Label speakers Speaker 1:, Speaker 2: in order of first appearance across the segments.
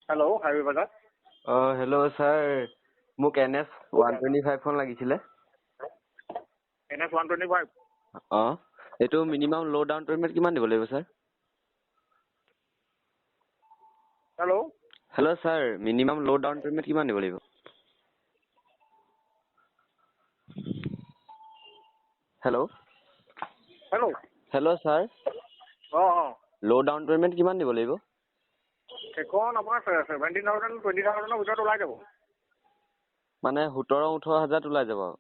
Speaker 1: Hello' highway বজাৰ।
Speaker 2: Hello' sir, মোক NS 125 খন লাগিছিলে।
Speaker 1: NS 125।
Speaker 2: এইটো মিনিমাম ল' ডাউন পে'মেণ্ট কিমান দিব লাগিব ছাৰ? হেল্ল' ছাৰ, মিনিমাম ল' ডাউন পে'মেণ্ট কিমান দিব লাগিব? হেল্ল' হেল্ল' ছাৰ, ল' ডাউন পে'মেণ্ট কিমান দিব লাগিব?
Speaker 1: সেইখন আপোনাৰ 17,000 20,000 ভিতৰত ওলাই যাব।
Speaker 2: মানে 17-18 হাজাৰত ওলাই যাব আৰু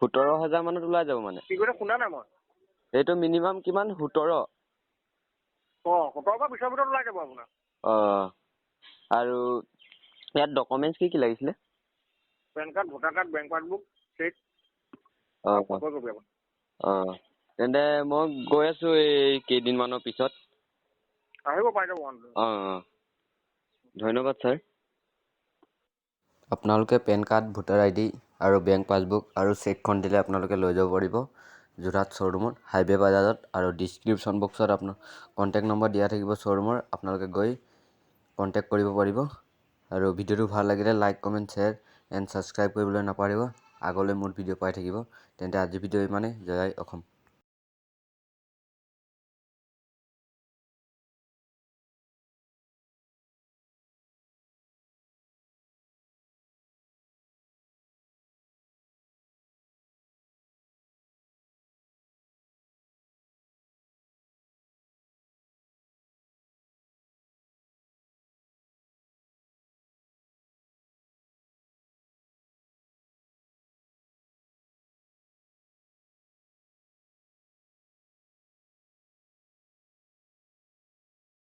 Speaker 2: 17,000 মানত ওলাই যাব মানে।
Speaker 1: কি কৈছে শুনা নাই মই।
Speaker 2: এইটো মিনিমাম কিমান? 17?
Speaker 1: 17 বা 20ৰ ভিতৰত ওলাই যাব আপোনাৰ।
Speaker 2: আৰু ইয়াত ডকুমেণ্টছ কি লাগিছিলে?
Speaker 1: PAN card, voter card, bank passbook, cheque.
Speaker 2: তেন্তে মই গৈ আছো এই কেইদিনমানৰ পিছত।
Speaker 1: আহিব পাই যাব।
Speaker 2: ধন্যবাদ ছাৰ। আপোনালোকে পেন কাৰ্ড, ভোটাৰ ID আৰু বেংক পাছবুক আৰু চেকখন দিলে আপোনালোকে লৈ যাব পাৰিব যোৰহাট শ্ব'ৰুমত, হাইৱে বাজাৰত। আৰু ডিছক্ৰিপশ্যন বক্সত আপোনাৰ কণ্টেক্ট নম্বৰ দিয়া থাকিব শ্ব'ৰুমৰ, আপোনালোকে গৈ কণ্টেক্ট কৰিব পাৰিব। আৰু ভিডিঅ'টো ভাল লাগিলে like, comment, share and subscribe কৰিবলৈ নাপাহৰিব। আগলৈ মোৰ ভিডিঅ' পাই থাকিব। তেন্তে আজি ভিডিঅ' ইমানেই। জয় অসম।